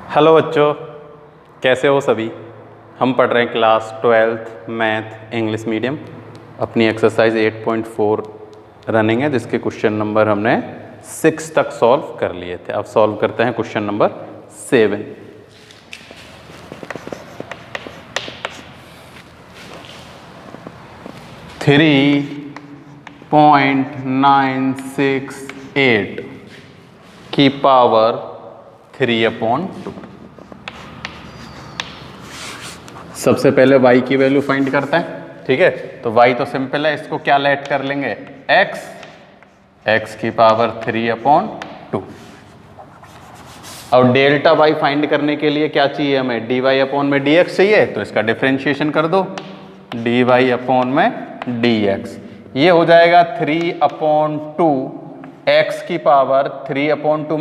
Hello बच्चों, कैसे हो सभी। हम पढ़ रहे हैं class 12th math English medium. अपनी एक्सरसाइज 8.4 रनिंग है, जिसके क्वेश्चन नंबर हमने 6 तक सॉल्व कर लिए थे। अब सॉल्व करते हैं क्वेश्चन नंबर 7। थ्री 0.968 की पावर 3/2। सबसे पहले y की वैल्यू फाइंड करते हैं, ठीक है। तो y तो सिंपल है, इसको क्या लेट कर लेंगे, x की पावर 3/2। अब डेल्टा y फाइंड करने के लिए क्या चाहिए हमें, dy/dx चाहिए, तो इसका डिफरेंशिएशन कर दो, dy/dx। ये हो जाएगा 3/2 x की पावर 3/2 -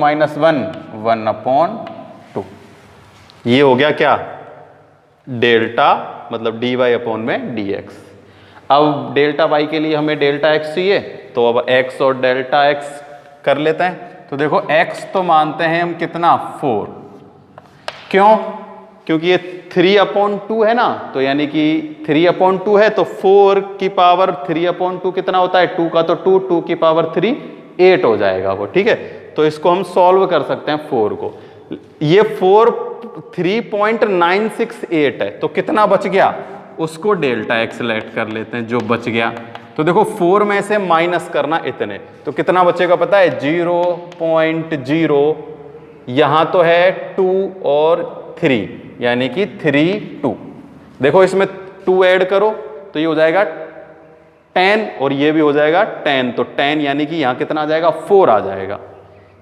1/2। ये हो गया क्या, डेल्टा, मतलब dy/dx। अब डेल्टा y के लिए हमें डेल्टा x चाहिए, तो अब x और डेल्टा x कर लेते हैं। तो देखो x तो मानते हैं हम कितना, 4। क्यों, क्योंकि ये 3/2 है ना, तो यानी कि 3/2 है, तो 4 की पावर 3/2 कितना होता है, 2 का तो 2 की पावर 3 8 हो जाएगा वो, ठीक है। तो इसको हम सॉल्व कर सकते हैं 4 को। ये 4 3.968 है, तो कितना बच गया, उसको डेल्टा x लेट कर लेते हैं जो बच गया। तो देखो 4 में से माइनस करना इतने, तो कितना बचेगा पता है, 0.0। यहां तो है 2 और 3, यानी कि 3 2। देखो इसमें 2 ऐड करो तो ये हो जाएगा 10 और ये भी हो जाएगा 10, तो 10 यानी कि यहां कितना आ जाएगा, 4 आ जाएगा।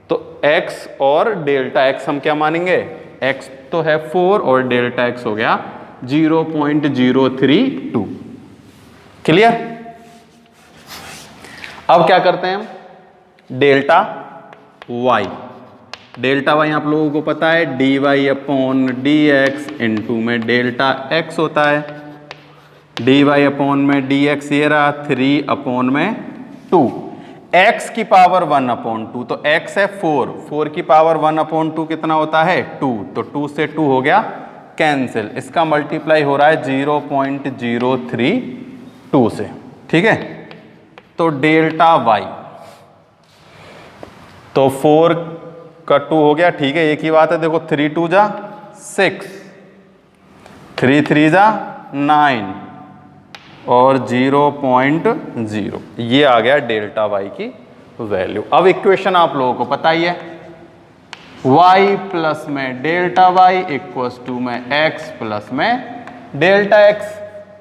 तो x और डेल्टा x हम क्या मानेंगे, x तो है 4 और डेल्टा x हो गया 0.032। क्लियर। अब क्या करते हैं हम, डेल्टा y। डेल्टा y आप लोगों को पता है dy/dx इनटू में डेल्टा x होता है। dy/dx ये रहा 3/2। x की पावर 1/2, तो x है 4 की पावर 1/2 कितना होता है, 2। तो 2 से 2 हो गया कैंसिल, इसका मल्टीप्लाई हो रहा है 0.032 से, ठीक है। तो डेल्टा y, तो 4 का 2 हो गया, ठीक है, एक ही बात है। देखो 3 2 जा 6, 3 3 जा 9 और 0.0, ये आ गया डेल्टा y की वैल्यू। अब इक्वेशन आप लोगों को पता ही है, y प्लस में डेल्टा y इक्वल्स टू में x प्लस में डेल्टा x।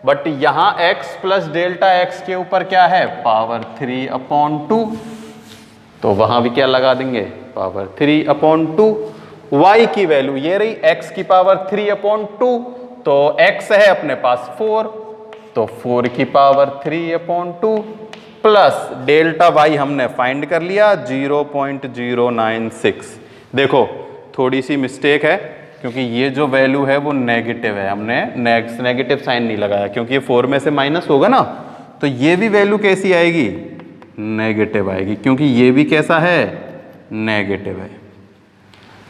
बट यहां x प्लस डेल्टा x के ऊपर क्या है, पावर 3/2, तो वहां भी क्या लगा देंगे, पावर 3/2। y की वैल्यू ये रही, x की पावर 3/2, तो x है अपने पास 4, तो 4 की पावर 3/2 प्लस डेल्टा y हमने फाइंड कर लिया 0.096। देखो थोड़ी सी मिस्टेक है, क्योंकि ये जो वैल्यू है वो नेगेटिव है, हमने नेगेटिव साइन नहीं लगाया, क्योंकि ये 4 में से माइनस होगा ना, तो ये भी वैल्यू कैसी आएगी, नेगेटिव आएगी, क्योंकि ये भी कैसा है, नेगेटिव है।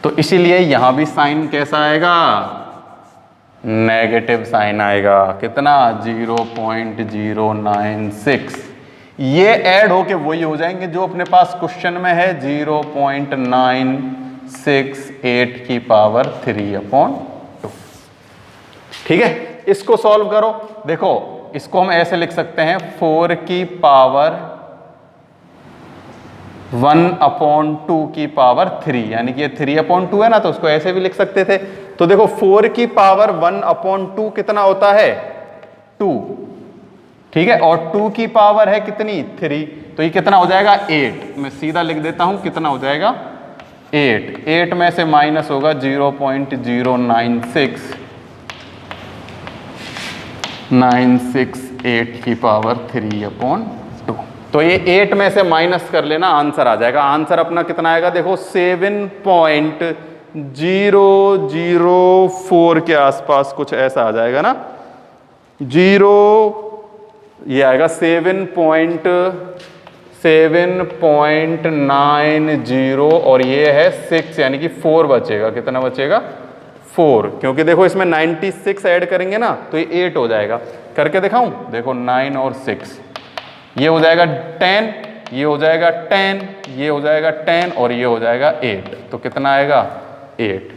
तो इसीलिए यहां भी साइन कैसा आएगा, नेगेटिव साइन आएगा। कितना, 0.096। ये ऐड होके वही हो जाएंगे जो अपने पास क्वेश्चन में है, 0.968 की पावर 3/2, ठीक है। इसको सॉल्व करो। देखो इसको हम ऐसे लिख सकते हैं, 4 की पावर 1/2 की पावर 3, यानी कि ये 3/2 है ना, तो उसको ऐसे भी लिख सकते थे। तो देखो 4 की पावर 1/2 कितना होता है, 2, ठीक है, और 2 की पावर है कितनी, 3, तो ये कितना हो जाएगा, 8। मैं सीधा लिख देता हूं, कितना हो जाएगा, 8। 8 में से माइनस होगा 0.0968 की पावर 3/2। तो ये 8 में से माइनस कर लेना, आंसर आ जाएगा। आंसर अपना कितना आएगा, देखो 7.004 के आसपास कुछ ऐसा आ जाएगा ना, ये आएगा 7.90 और ये है 6, यानी कि 4 बचेगा। कितना बचेगा, 4, क्योंकि देखो इसमें 96 ऐड करेंगे ना तो ये 8 हो जाएगा। करके दिखाऊं, देखो 9 और 6, ये हो जाएगा 10, ये हो जाएगा 10, ये हो जाएगा 10 और ये हो जाएगा 8, तो कितना आएगा 8।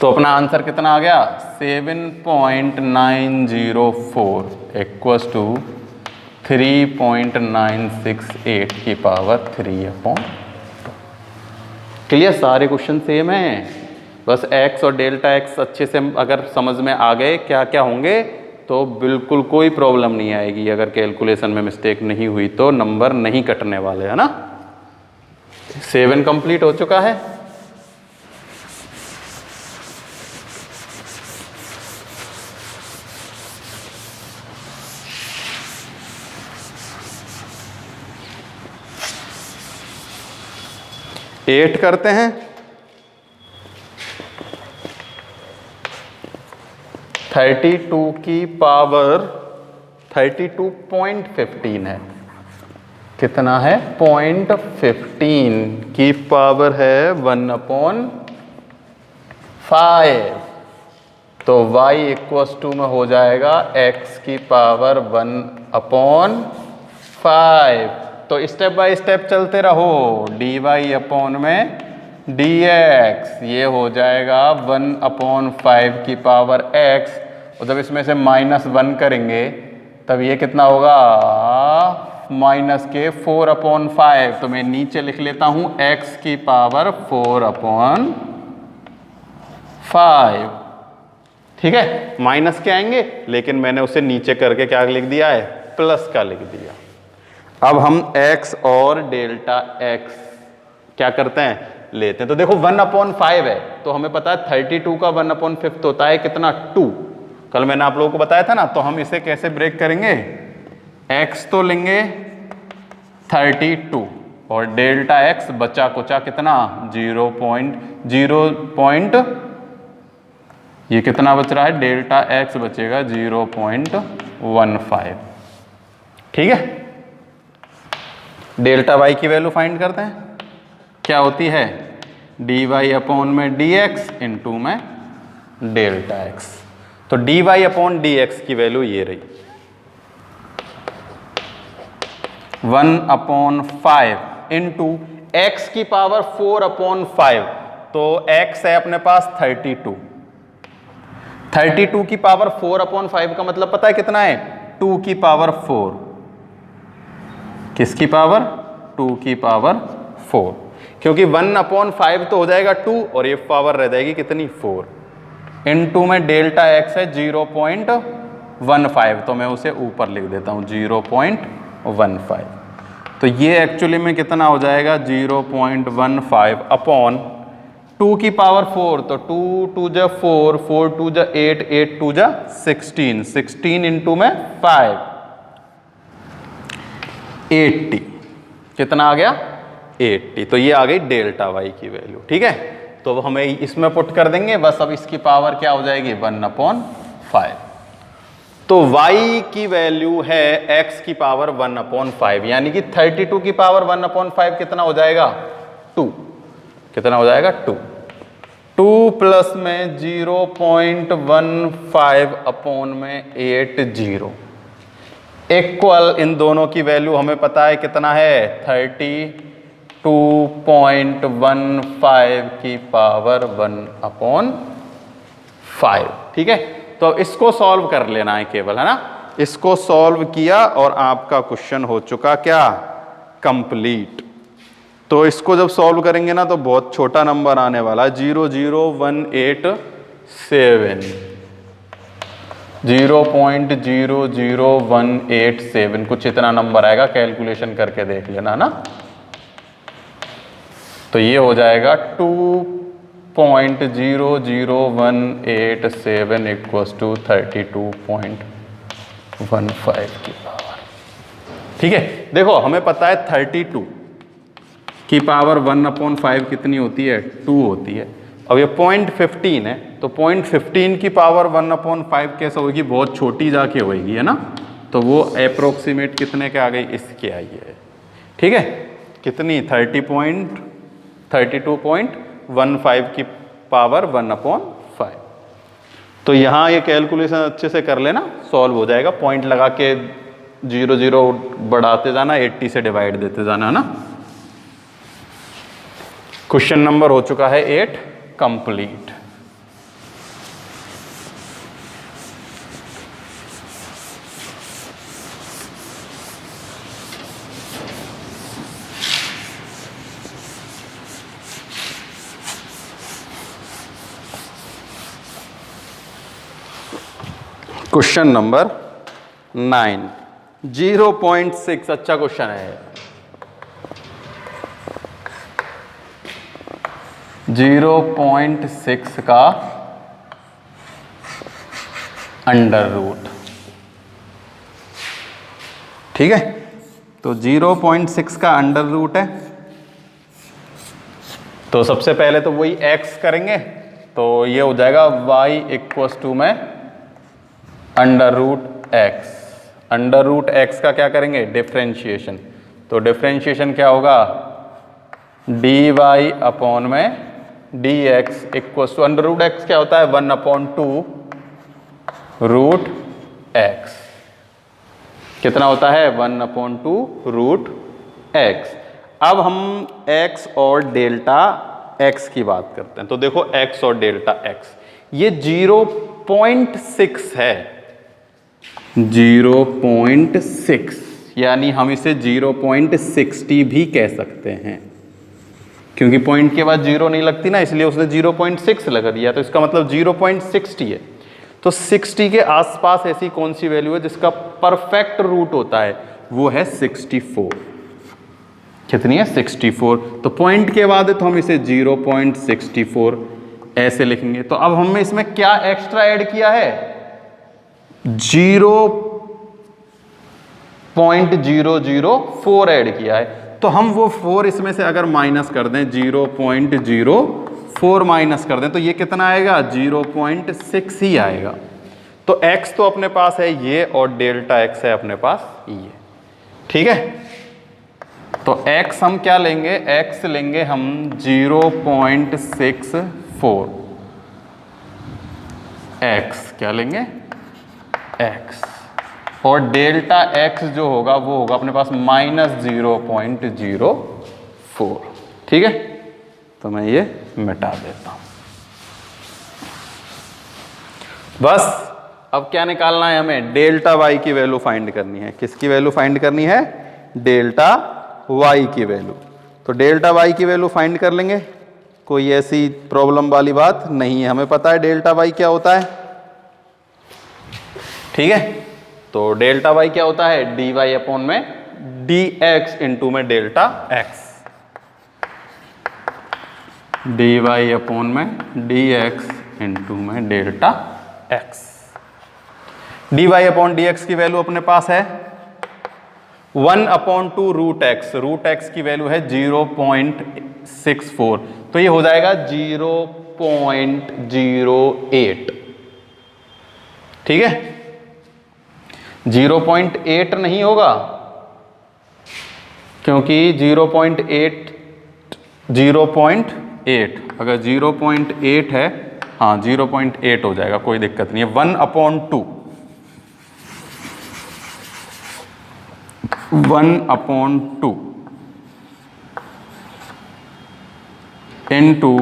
तो अपना आंसर कितना आ गया 7.904 इक्वल्स टू 3.968 की पावर 3/2। क्लियर, सारे क्वेश्चन सेम हैं, बस x और डेल्टा x अच्छे से अगर समझ में आ गए क्या क्या होंगे तो बिल्कुल कोई प्रॉब्लम नहीं आएगी। अगर कैलकुलेशन में मिस्टेक नहीं हुई तो नंबर नहीं कटने वाले, है ना। 7 कंप्लीट हो चुका है। एट करते हैं। 32 की पावर 32.15 है। कितना है 0.15 की पावर है 1/5। तो y इक्वल्स टू में हो जाएगा x की पावर 1/5। तो स्टेप बाय स्टेप चलते रहो। dy अपॉन में dx, ये हो जाएगा 1/5 की पावर x, और जब इसमें से -1 करेंगे तब ये कितना होगा माइनस के 4/5। तो मैं नीचे लिख लेता हूं x की पावर 4/5। ठीक है, माइनस के आएंगे लेकिन मैंने उसे नीचे करके क्या लिख दिया है, प्लस का लिख दिया। अब हम x और डेल्टा x क्या करते हैं, लेते हैं। तो देखो 1/5 है तो हमें पता है 32 का 1/5 होता है कितना 2। कल मैंने आप लोगों को बताया था ना। तो हम इसे कैसे ब्रेक करेंगे, x तो लेंगे 32 और डेल्टा x बचा कुचा कितना 0.0 ये कितना बच रहा है, डेल्टा x बचेगा 0.15। ठीक है, डेल्टा y की वैल्यू फाइंड करते हैं। क्या होती है dy अपॉन में dx इंटू में डेल्टा x। तो dy अपॉन dx की वैल्यू ये रही 1/5 इंटू x की पावर 4/5। तो x है अपने पास 32, 32 की पावर 4/5 का मतलब पता है कितना है 2 की पावर 4। किसकी पावर 2 की पावर 4, क्योंकि 1/5 तो हो जाएगा 2 और ये पावर रह जाएगी कितनी 4। इनटू में डेल्टा x है 0.15, तो मैं उसे ऊपर लिख देता हूं 0.15। तो ये एक्चुअली में कितना हो जाएगा 0.15 अपॉन 2 की पावर 4। तो 2 2 जा 4, 4 2 जा 8, 8 2 जा 16, 16 इंटू में 5 80। कितना आ गया 80। तो ये आ गई डेल्टा y की वैल्यू। ठीक है, तो हमें इसमें पुट कर देंगे बस। अब इसकी पावर क्या हो जाएगी 1/5। तो y की वैल्यू है x की पावर 1/5, यानी कि 32 की पावर 1/5 कितना हो जाएगा 2। कितना हो जाएगा 2। 2 प्लस में 0.15 अपॉन में 80 इक्वल, इन दोनों की वैल्यू हमें पता है कितना है 32.15 की पावर 1/5। ठीक है, तो इसको सॉल्व कर लेना है केवल, है ना। इसको सॉल्व किया और आपका क्वेश्चन हो चुका क्या कंप्लीट। तो इसको जब सॉल्व करेंगे ना तो बहुत छोटा नंबर आने वाला है 0.00187 0.00187 कुछ इतना नंबर आएगा। कैलकुलेशन करके देख लेना ना। तो ये हो जाएगा 2.00187 इक्वल्स टू 32.15 की पावर। ठीक है, देखो हमें पता है 32 की पावर 1/5 कितनी होती है 2 होती है। अब ये 0.15 है तो 0.15 की पावर 1/5 कैसे होगी, बहुत छोटी जाके होगी, है ना। तो वो अप्रोक्सीमेट कितने के आ गई, इसके आई है। ठीक है, कितनी 32.15 की पावर 1/5। तो यहाँ ये कैलकुलेशन अच्छे से कर लेना, सॉल्व हो जाएगा। पॉइंट लगा के 0 0 बढ़ाते जाना, 80 से डिवाइड देते जाना, है ना। क्वेश्चन नंबर हो चुका है 8 कंप्लीट। क्वेश्चन नंबर 9 0.6, अच्छा क्वेश्चन है। 0.6 का अंडर रूट, ठीक है। तो 0.6 का अंडर रूट है, तो सबसे पहले तो वही x करेंगे, तो ये हो जाएगा y इक्वल्स टू में under root X. Under root X का क्या करेंगे, डिफरेंशिएशन। तो डिफरेंशिएशन क्या होगा, डी वाई अपॉन में D X equals to under root X क्या होता है, 1/2 रूट एक्स। कितना होता है, 1/2 रूट एक्स। अब हम x और डेल्टा x की बात करते हैं। तो देखो x और डेल्टा x, ये 0.6 है, 0.6, यानी हम इसे 0.60 भी कह सकते हैं, क्योंकि पॉइंट के बाद 0 नहीं लगती ना, इसलिए उसने 0.6 लगा दिया, तो इसका मतलब 0.60 है। तो 60 के आसपास ऐसी कौन सी वैल्यू है जिसका परफेक्ट रूट होता है, वो है 64। कितनी है, 64। तो पॉइंट के बाद है तो हम इसे 0.64 ऐसे लिखेंगे। तो अब हमने इसमें क्या एक्स्ट्रा ऐड किया है, 0.004 ऐड किया है। तो हम वो 4 इसमें से अगर माइनस कर दें, 0.04 माइनस कर दें, तो ये कितना आएगा, 0.6 ही आएगा। तो x तो अपने पास है ये, और डेल्टा x है अपने पास ये, ठीक है। तो x हम क्या लेंगे, x लेंगे हम 0.64, x क्या लेंगे, x, और डेल्टा x जो होगा वो होगा अपने पास -0.04, ठीक है। तो मैं ये मिटा देता हूं। बस अब क्या निकालना है हमें, डेल्टा y की वैल्यू फाइंड करनी है। किसकी वैल्यू फाइंड करनी है, डेल्टा y की वैल्यू। तो डेल्टा y की वैल्यू फाइंड कर लेंगे, कोई ऐसी प्रॉब्लम वाली बात नहीं है, हमें पता है डेल्टा y क्या होता है, ठीक है। तो डेल्टा y क्या होता है, dy अपॉन में dx इंटू में डेल्टा x, dy अपॉन में dx इंटू में delta x। dy upon dx की वैल्यू अपने पास है 1/2 रूट x, रूट x की वैल्यू है 0.64, तो ये हो जाएगा 0.08, ठीक है। 0.8 नहीं होगा, क्योंकि 0.8 अगर 0.8 है, हाँ 0.8 हो जाएगा, कोई दिक्कत नहीं है। 1/2 इंटू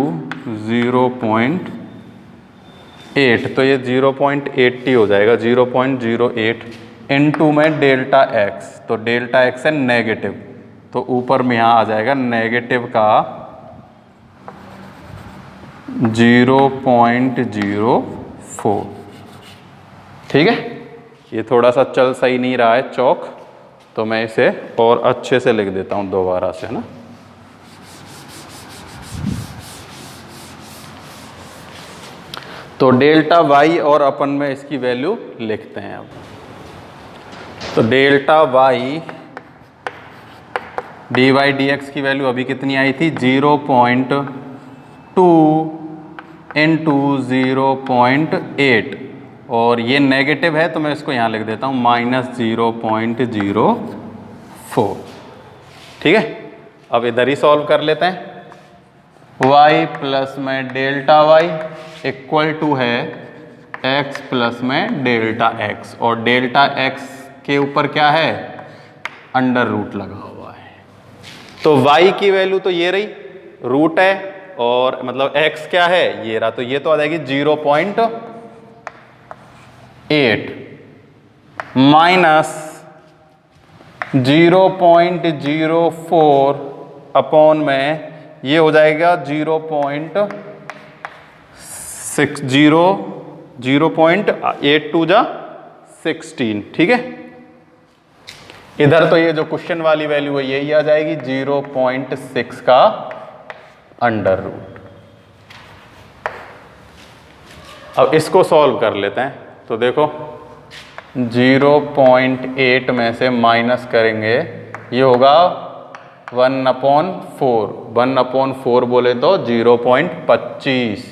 0.8, तो ये 0.80 हो जाएगा, 0.08 इंटू में डेल्टा x, तो डेल्टा x है नेगेटिव, तो ऊपर में यहाँ आ जाएगा नेगेटिव का 0.04, ठीक है। ये थोड़ा सा चल सही नहीं रहा है चौक, तो मैं इसे और अच्छे से लिख देता हूँ दोबारा से, है ना। तो डेल्टा y और अपन में इसकी वैल्यू लिखते हैं अब। तो डेल्टा y dy dx की वैल्यू अभी कितनी आई थी, 0.2 इंटू 0.8, और ये नेगेटिव है तो मैं इसको यहाँ लिख देता हूँ -0.04, ठीक है। अब इधर ही सॉल्व कर लेते हैं। y प्लस में डेल्टा y इक्वल टू है x प्लस में डेल्टा x, और डेल्टा x के ऊपर क्या है, अंडर रूट लगा हुआ है। तो y की वैल्यू तो ये रही, रूट है, और मतलब x क्या है, ये रहा, तो ये तो आ जाएगी 0.8 माइनस 0.04 अपॉन में ये हो जाएगा 0.80 जा 16। ठीक है, इधर तो ये जो क्वेश्चन वाली वैल्यू है यही आ जाएगी 0.6 का अंडर रूट। अब इसको सॉल्व कर लेते हैं। तो देखो 0.8 में से माइनस करेंगे, ये होगा 1/4, 1/4 बोले तो 0.25,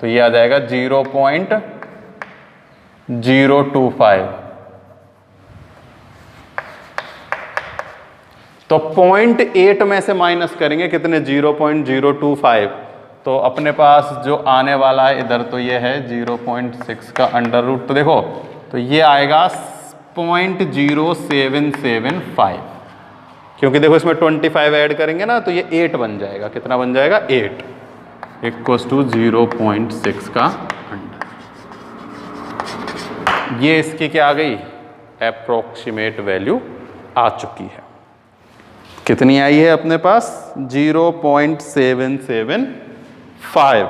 तो ये आ जाएगा 0.025। तो 0.8 में से माइनस करेंगे कितने, 0.025, तो अपने पास जो आने वाला है इधर तो ये है 0.6 का अंडर रूट। तो देखो तो ये आएगा 0.0775, क्योंकि देखो इसमें 25 ऐड करेंगे ना तो ये 8 बन जाएगा। कितना बन जाएगा, 8 इक्वल्स टू 0.6 का अंडर। ये इसकी क्या आ गई, अप्रोक्सीमेट वैल्यू आ चुकी है। कितनी आई है अपने पास, 0.775।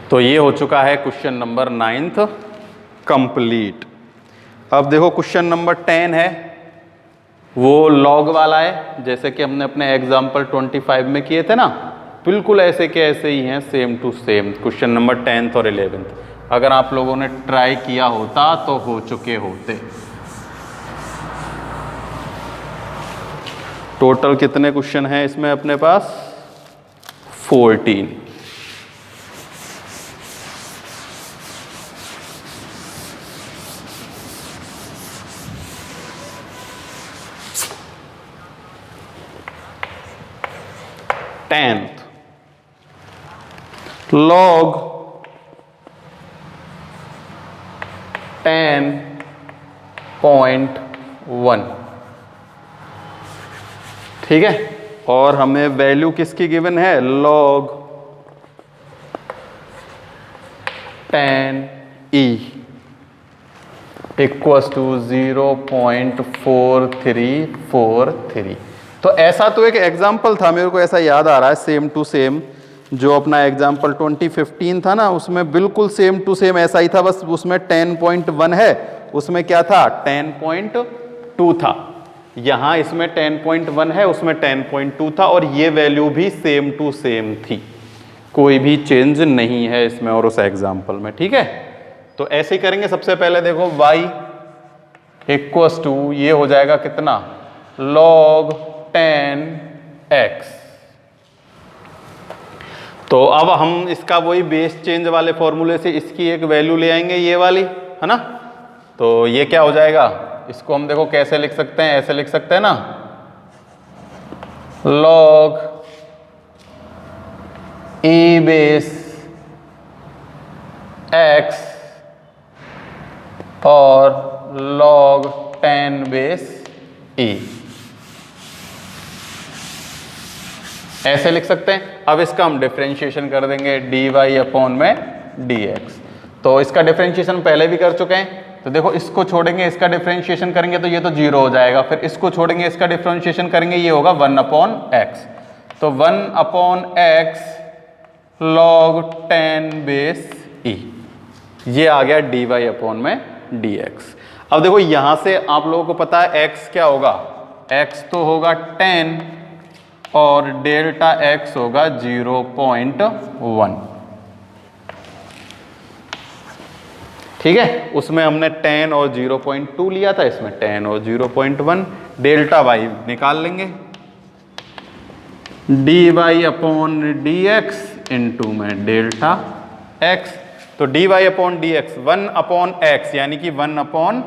तो ये हो चुका है क्वेश्चन नंबर 9 कंप्लीट। अब देखो क्वेश्चन नंबर 10 है, वो लॉग वाला है, जैसे कि हमने अपने एग्जाम्पल 25 में किए थे ना, बिल्कुल ऐसे के ऐसे ही हैं, same to same question number 10th और 11th। अगर आप लोगों ने ट्राई किया होता तो हो चुके होते। टोटल कितने क्वेश्चन हैं इसमें अपने पास, 14। टेंथ, log 10.1, ठीक है, और हमें वैल्यू किसकी गिवन है, log 10e इक्वल्स टू 0.4343। तो ऐसा तो एक एग्जाम्पल था, मेरे को ऐसा याद आ रहा है, सेम टू सेम जो अपना एग्जाम्पल 2015 था ना, उसमें बिल्कुल सेम टू सेम ऐसा ही था, बस उसमें 10.1 है, उसमें क्या था 10.2 था। यहाँ इसमें 10.1 है, उसमें 10.2 था, और ये वैल्यू भी सेम टू सेम थी, कोई भी चेंज नहीं है इसमें और उस एग्जाम्पल में। ठीक है, तो ऐसे ही करेंगे। सबसे पहले देखो y इक्वल्स टू ये हो जाएगा कितना, log 10x। तो अब हम इसका वही बेस चेंज वाले फॉर्मूले से इसकी एक वैल्यू ले आएंगे, ये वाली है ना। तो ये क्या हो जाएगा, इसको हम देखो कैसे लिख सकते हैं, ऐसे लिख सकते हैं ना, log e बेस x और log 10 बेस e, ऐसे लिख सकते हैं। अब इसका हम डिफरेंशिएशन कर देंगे dy अपॉन में dx। तो इसका डिफरेंशिएशन पहले भी कर चुके हैं, तो देखो इसको छोड़ेंगे, इसका डिफरेंशिएशन करेंगे तो ये तो 0 हो जाएगा, फिर इसको छोड़ेंगे, इसका डिफरेंशिएशन करेंगे, ये होगा 1/x। तो 1/x log 10 बेस e, ये आ गया dy अपॉन में dx। अब देखो यहां से आप लोगों को पता है x क्या होगा, x तो होगा 10 और डेल्टा x होगा 0.1। ठीक है, उसमें हमने 10 और 0.2 लिया था, इसमें 10 और 0.1। डेल्टा y निकाल लेंगे, dy अपॉन dx इंटू में डेल्टा x। तो dy अपॉन dx 1/x यानी कि 1/10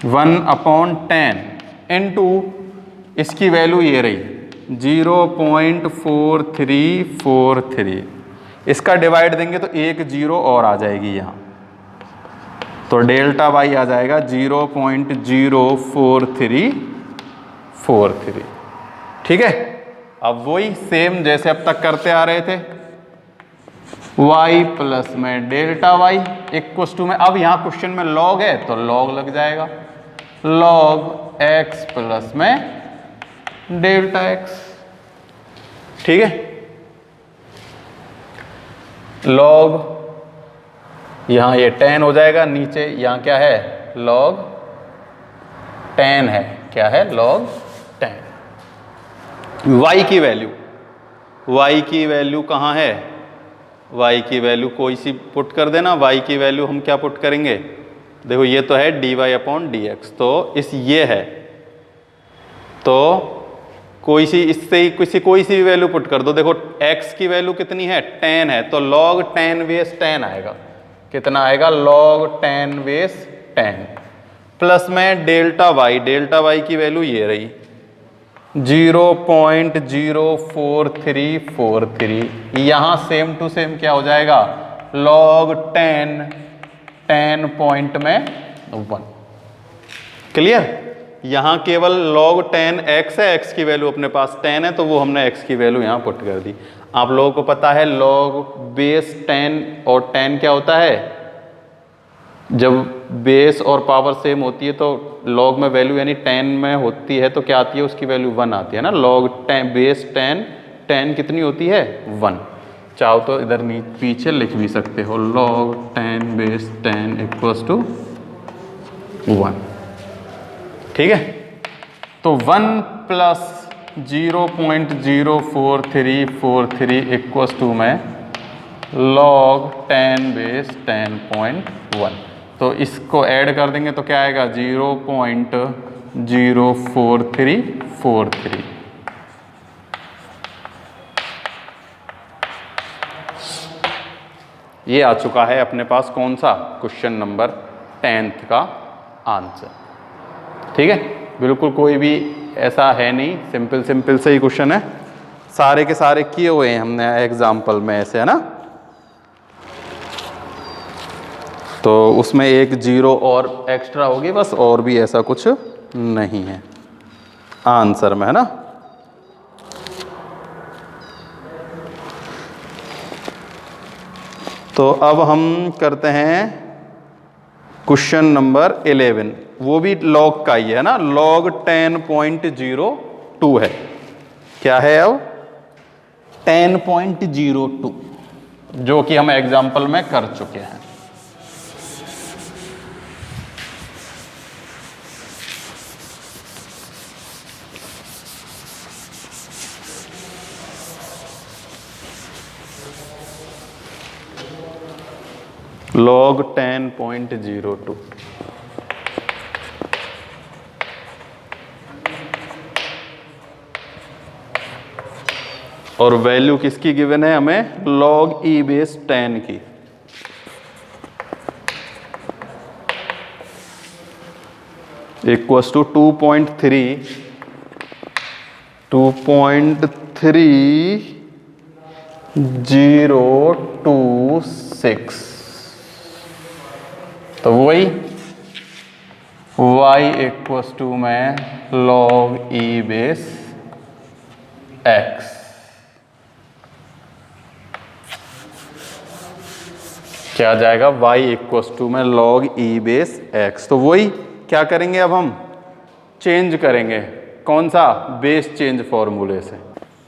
1/10 इंटू इसकी वैल्यू ये रही 0.4343। इसका डिवाइड देंगे तो एक जीरो और आ जाएगी यहाँ, तो डेल्टा वाई आ जाएगा 0.04343। ठीक है, अब वही सेम जैसे अब तक करते आ रहे थे, y प्लस में डेल्टा वाई इक्वस टू में, अब यहाँ क्वेश्चन में लॉग है तो लॉग लग जाएगा, लॉग x प्लस में डेल्टा x। ठीक है, लॉग यहाँ ये 10 हो जाएगा, नीचे यहाँ क्या है लॉग 10 है, क्या है लॉग 10। y की वैल्यू कहाँ है, y की वैल्यू कोई सी पुट कर देना। y की वैल्यू हम क्या पुट करेंगे, देखो ये तो है dy/dx, तो इस ये है, तो कोई सी इससे ही कोई सी भी वैल्यू पुट कर दो। देखो x की वैल्यू कितनी है 10 है, तो log 10 बेस 10 आएगा, कितना आएगा log 10 बेस 10 प्लस में डेल्टा y की वैल्यू ये रही 0.04343। यहाँ सेम टू सेम क्या हो जाएगा log 10 पॉइंट में 1। क्लियर, यहाँ केवल log 10 x है, x की वैल्यू अपने पास 10 है, तो वो हमने x की वैल्यू यहाँ पुट कर दी। आप लोगों को पता है log बेस 10 और 10 क्या होता है, जब बेस और पावर सेम होती है तो log में वैल्यू यानी 10 में होती है तो क्या आती है, उसकी वैल्यू 1 आती है ना। log 10 बेस 10 कितनी होती है 1। चाहो तो इधर पीछे लिख भी सकते हो, log 10 बेस 10 इक्वल्स टू 1। ठीक है, तो 1 प्लस 0.04343 इक्वल्स टू में log 10 बेस 10.1, तो इसको ऐड कर देंगे तो क्या आएगा 0.04343। ये आ चुका है अपने पास कौन सा क्वेश्चन नंबर 10th का आंसर। ठीक है, बिल्कुल कोई भी ऐसा है नहीं, सिंपल से ही क्वेश्चन है, सारे के सारे किए हुए हैं हमने एग्जाम्पल में ऐसे, है ना। तो उसमें एक जीरो और एक्स्ट्रा होगी बस, और भी ऐसा कुछ नहीं है आंसर में, है ना। तो अब हम करते हैं क्वेश्चन नंबर 11, वो भी लॉग का ही है ना, log 10.02 है। क्या है अब 10.02, जो कि हम एग्जाम्पल में कर चुके हैं। log 10.02, और वैल्यू किसकी गिवन है हमें, log e बेस 10 की। इक्वल्स टू 2.3026, तो वही y इक्वल्स टू में log e बेस x। क्या आ जाएगा y इक्वल्स टू में log e बेस x। तो वही क्या करेंगे, अब हम चेंज करेंगे, कौन सा, बेस चेंज फॉर्मूले से।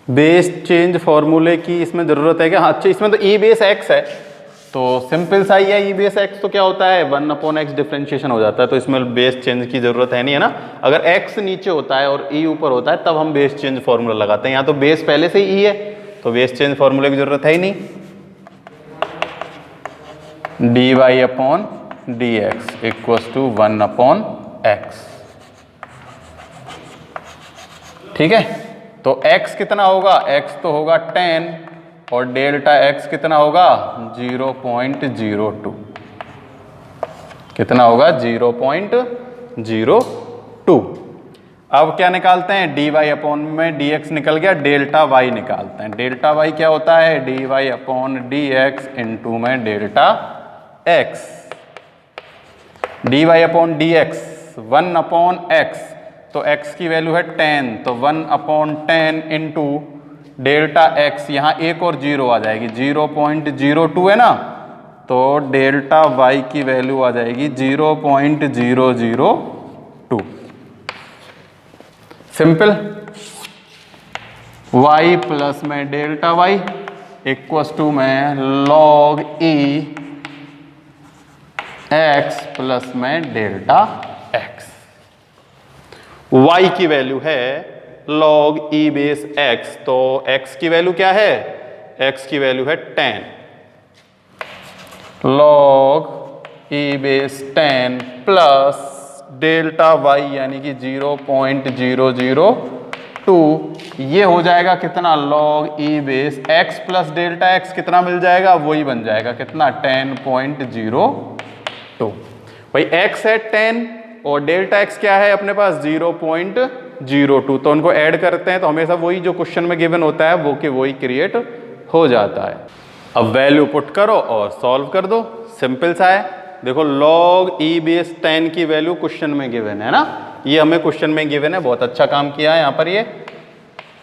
बेस चेंज फॉर्मूले की इसमें ज़रूरत है क्या, हाँ अच्छा, इसमें तो e बेस x है, तो सिंपल सा ही है। e बेस x तो क्या होता है 1/x डिफरेंशिएशन हो जाता है, तो इसमें बेस चेंज की ज़रूरत है नहीं, है ना। अगर x नीचे होता है और e ऊपर होता है तब हम बेस चेंज फॉर्मूला लगाते हैं। यहाँ तो बेस पहले से ही e है, तो बेस चेंज फॉर्मूले की ज़रूरत है ही नहीं। dy/dx equals to 1/x। ठीक है, तो x कितना होगा, x तो होगा 10 और डेल्टा x कितना होगा 0.02, कितना होगा 0.02। 0.02। अब क्या निकालते हैं, dy अपॉन में dx निकल गया, डेल्टा y निकालते हैं। डेल्टा y क्या होता है, dy अपॉन dx इंटू में delta x। dy upon dx 1 upon x, तो x की वैल्यू है 10, तो 1 अपॉन 10 इंटू डेल्टा x, यहाँ एक और जीरो आ जाएगी, 0.02 है ना, तो डेल्टा y की वैल्यू आ जाएगी 0.002। सिंपल। y प्लस में डेल्टा y इक्वस टू में log e x प्लस में डेल्टा x। y की वैल्यू है log e बेस x, तो x की वैल्यू क्या है, x की वैल्यू है 10 log e base 10 plus delta y यानी कि 0.002, ये हो जाएगा कितना, log e base x plus delta x कितना मिल जाएगा, वही बन जाएगा कितना, 10.02। भाई x है 10 और डेल्टा x क्या है अपने पास 0.02, तो उनको ऐड करते हैं तो हमेशा वही जो क्वेश्चन में गिवन होता है वो कि वही क्रिएट हो जाता है। अब वैल्यू पुट करो और सॉल्व कर दो, सिंपल सा है। देखो log e बेस 10 की वैल्यू क्वेश्चन में गिवन है ना, ये हमें क्वेश्चन में गिवन है, बहुत अच्छा काम किया है यहाँ पर ये।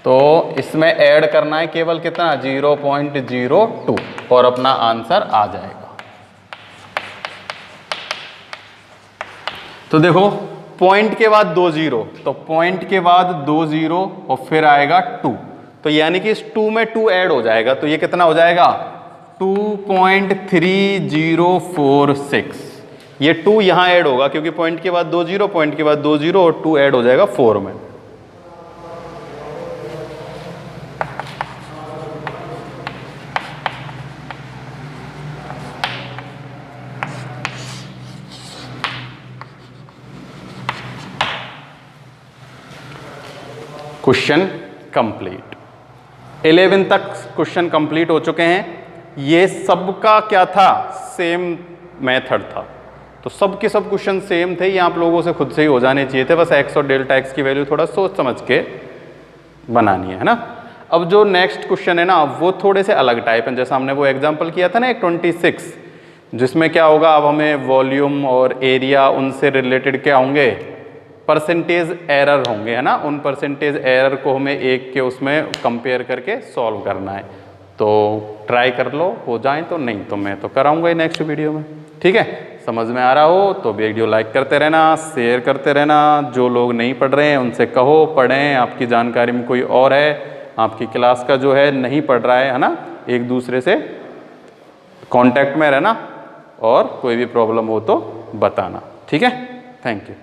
तो इसमें ऐड करना है केवल कितना, 0.02 और अपना आंसर आ जाएगा। तो देखो पॉइंट के बाद 2 जीरो, तो पॉइंट के बाद 2 जीरो और फिर आएगा 2, तो यानी कि इस 2 में 2 ऐड हो जाएगा, तो ये कितना हो जाएगा 2.3046। ये 2 यहां ऐड होगा क्योंकि पॉइंट के बाद 2 जीरो, पॉइंट के बाद 2 जीरो और 2 ऐड हो जाएगा 4 में। Question complete. 11 तक क्वेश्चन कंप्लीट हो चुके हैं। ये सबका क्या था, सेम मेथड था, तो सब के सब क्वेश्चन सेम थे, ये आप लोगों से खुद से ही हो जाने चाहिए थे, बस x और डेल्टा x की वैल्यू थोड़ा सोच समझ के बनानी है ना। अब जो नेक्स्ट क्वेश्चन है ना वो थोड़े से अलग टाइप है, जैसा हमने वो एग्जांपल किया था ना एक 26, जिसमें क्या होगा, अब हमें वॉल्यूम और एरिया उनसे रिलेटेड क्या होंगे, परसेंटेज एरर होंगे, है ना। उन परसेंटेज एरर को हमें एक के उसमें कंपेयर करके सॉल्व करना है, तो ट्राई कर लो, हो जाए तो, नहीं तो मैं तो कराऊंगा ही नेक्स्ट वीडियो में। ठीक है, समझ में आ रहा हो तो वीडियो लाइक करते रहना, शेयर करते रहना, जो लोग नहीं पढ़ रहे हैं उनसे कहो पढ़ें, आपकी जानकारी में कोई और है आपकी क्लास का जो है नहीं पढ़ रहा है ना, एक दूसरे से कांटेक्ट में रहना और कोई भी प्रॉब्लम हो तो बताना। ठीक है, थैंक यू।